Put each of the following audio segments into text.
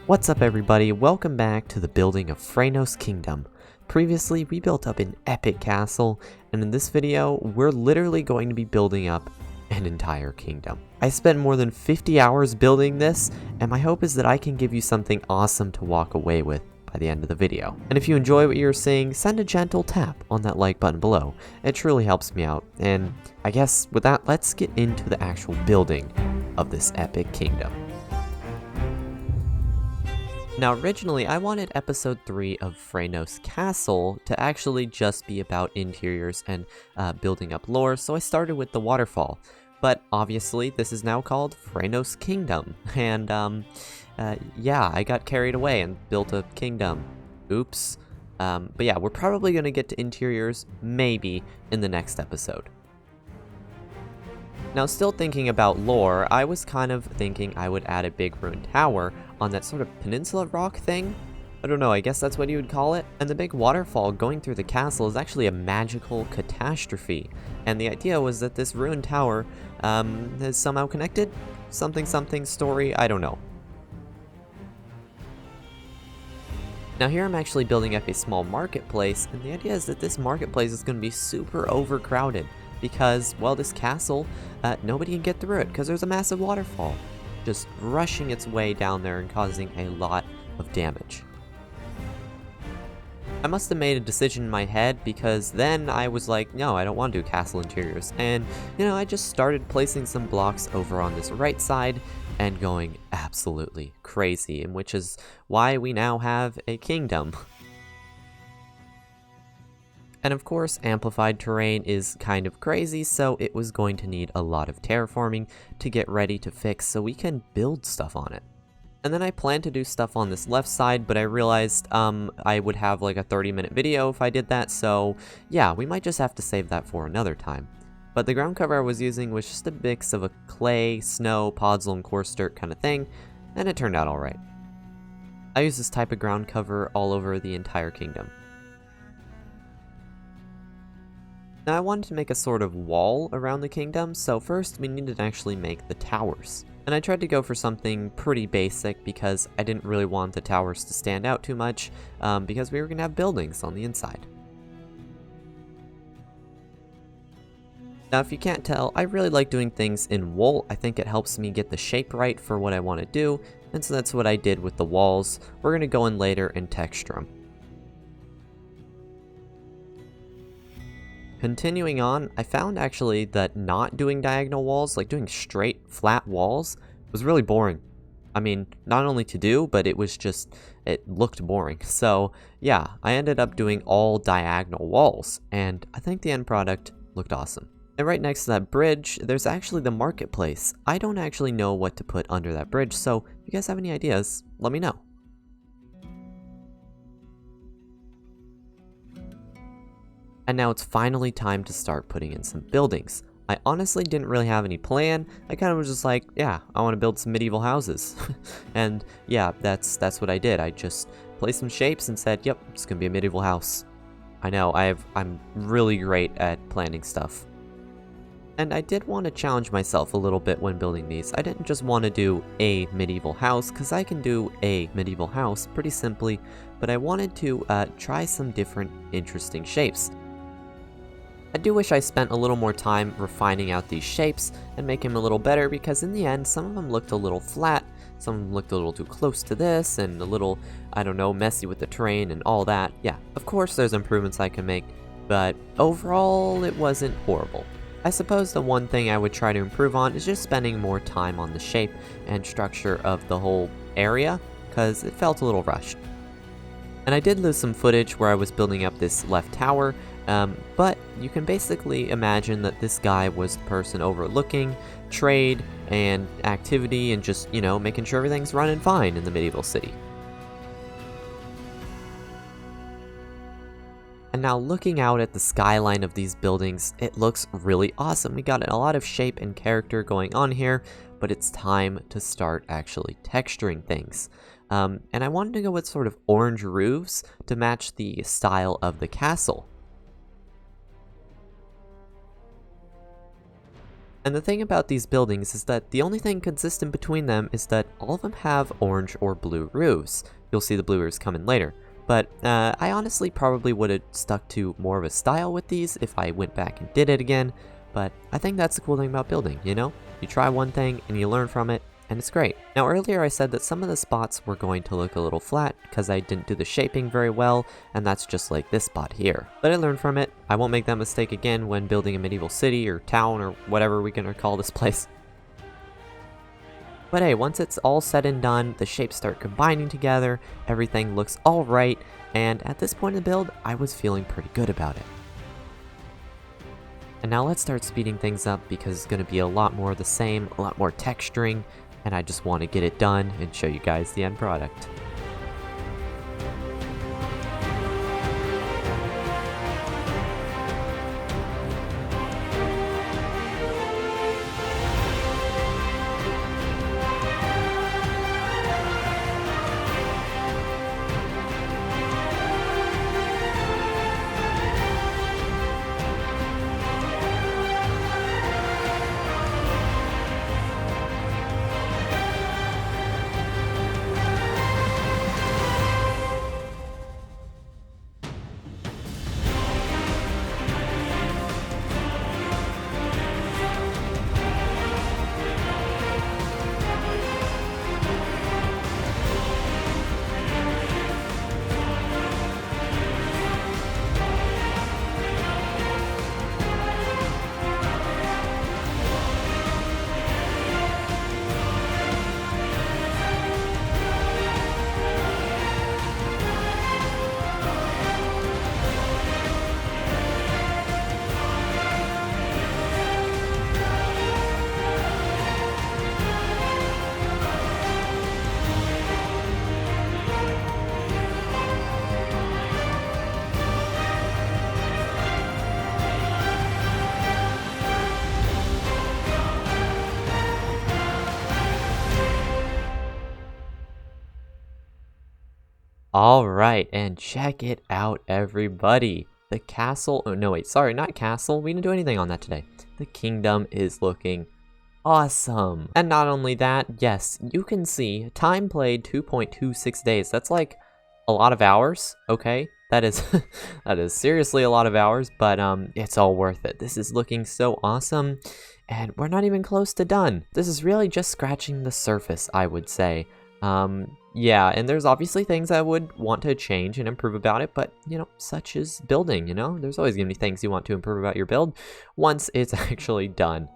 What's up everybody, welcome back to the building of Freynos Kingdom. Previously, we built up an epic castle, and in this video, we're literally going to be building up an entire kingdom. I spent more than 50 hours building this, and my hope is that I can give you something awesome to walk away with by the end of the video. And if you enjoy what you're seeing, send a gentle tap on that like button below. It truly helps me out, and I guess with that, let's get into the actual building of this epic kingdom. Now originally, I wanted episode 3 of Freynos Castle to actually just be about interiors and building up lore, so I started with the waterfall. But obviously, this is now called Freynos Kingdom, and yeah, I got carried away and built a kingdom. Oops. But yeah, we're probably going to get to interiors, maybe, in the next episode. Now, still thinking about lore, I was kind of thinking I would add a big ruined tower on that sort of peninsula rock thing. I don't know, I guess that's what you would call it. And the big waterfall going through the castle is actually a magical catastrophe. And the idea was that this ruined tower is somehow connected? Something story? I don't know. Now here I'm actually building up a small marketplace, and the idea is that this marketplace is going to be super overcrowded. Because, well, this castle, nobody can get through it because there's a massive waterfall just rushing its way down there and causing a lot of damage. I must have made a decision in my head because then I was like, no, I don't want to do castle interiors. And, you know, I just started placing some blocks over on this right side and going absolutely crazy, and which is why we now have a kingdom. And of course, amplified terrain is kind of crazy, so it was going to need a lot of terraforming to get ready to fix so we can build stuff on it. And then I planned to do stuff on this left side, but I realized I would have like a 30-minute video if I did that, so yeah, we might just have to save that for another time. But the ground cover I was using was just a mix of a clay, snow, podzol, and coarse dirt kind of thing, and it turned out alright. I use this type of ground cover all over the entire kingdom. Now I wanted to make a sort of wall around the kingdom, so first we needed to actually make the towers. And I tried to go for something pretty basic because I didn't really want the towers to stand out too much, because we were going to have buildings on the inside. Now if you can't tell, I really like doing things in wool. I think it helps me get the shape right for what I want to do, and so that's what I did with the walls. We're going to go in later and texture them. Continuing on, I found actually that not doing diagonal walls, like doing straight, flat walls, was really boring. I mean, not only to do, but it looked boring. So yeah, I ended up doing all diagonal walls, and I think the end product looked awesome. And right next to that bridge, there's actually the marketplace. I don't actually know what to put under that bridge, so if you guys have any ideas, let me know. And now it's finally time to start putting in some buildings. I honestly didn't really have any plan. I kind of was just like, yeah, I want to build some medieval houses. And yeah, that's what I did. I just placed some shapes and said, yep, it's going to be a medieval house. I know, I'm really great at planning stuff. And I did want to challenge myself a little bit when building these. I didn't just want to do a medieval house, because I can do a medieval house pretty simply, but I wanted to try some different interesting shapes. I do wish I spent a little more time refining out these shapes and making them a little better, because in the end, some of them looked a little flat, some of them looked a little too close to this, and a little, I don't know, messy with the terrain and all that. Yeah, of course there's improvements I can make, but overall it wasn't horrible. I suppose the one thing I would try to improve on is just spending more time on the shape and structure of the whole area, because it felt a little rushed. And I did lose some footage where I was building up this left tower, but you can basically imagine that this guy was the person overlooking trade and activity and just, you know, making sure everything's running fine in the medieval city. And now looking out at the skyline of these buildings, it looks really awesome. We got a lot of shape and character going on here, but it's time to start actually texturing things. And I wanted to go with sort of orange roofs to match the style of the castle. And the thing about these buildings is that the only thing consistent between them is that all of them have orange or blue roofs. You'll see the blue roofs come in later. But I honestly probably would have stuck to more of a style with these if I went back and did it again. But I think that's the cool thing about building, you know? You try one thing and you learn from it, and it's great. Now earlier I said that some of the spots were going to look a little flat because I didn't do the shaping very well, and that's just like this spot here. But I learned from it. I won't make that mistake again when building a medieval city or town or whatever we're gonna call this place. But hey, once it's all said and done, the shapes start combining together, everything looks alright, and at this point in the build, I was feeling pretty good about it. And now let's start speeding things up because it's going to be a lot more of the same, a lot more texturing, and I just want to get it done and show you guys the end product. Alright, and check it out, everybody. The castle, oh no wait, sorry, not castle, we didn't do anything on that today. The kingdom is looking awesome. And not only that, yes, you can see time played 2.26 days. That's like a lot of hours, okay? That is that is seriously a lot of hours, but it's all worth it. This is looking so awesome, and we're not even close to done. This is really just scratching the surface, I would say. Yeah, and there's obviously things I would want to change and improve about it, but, you know, such as building, you know? There's always gonna be things you want to improve about your build once it's actually done.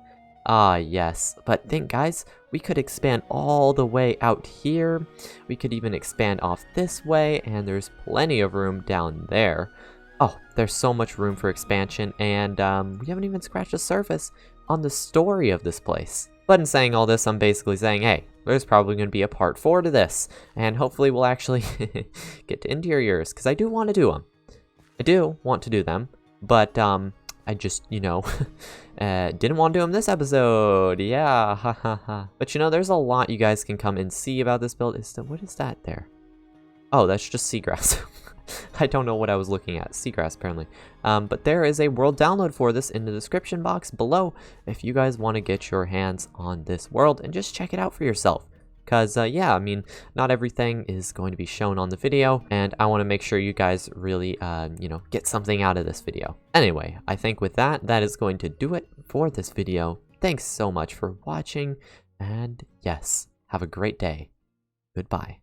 Ah, yes. But think, guys, we could expand all the way out here. We could even expand off this way, and there's plenty of room down there. Oh, there's so much room for expansion, and we haven't even scratched the surface on the story of this place. But in saying all this, I'm basically saying, hey, there's probably going to be a part 4 to this, and hopefully we'll actually get to interiors, because I do want to do them. I do want to do them, but I just, you know, didn't want to do them this episode. Yeah, ha ha ha. But you know, there's a lot you guys can come and see about this build. What is that there? Oh, that's just seagrass. I don't know what I was looking at. Seagrass, apparently. But there is a world download for this in the description box below if you guys want to get your hands on this world and just check it out for yourself. Because, yeah, I mean, not everything is going to be shown on the video, and I want to make sure you guys really, you know, get something out of this video. Anyway, I think with that, that is going to do it for this video. Thanks so much for watching, and yes, have a great day. Goodbye.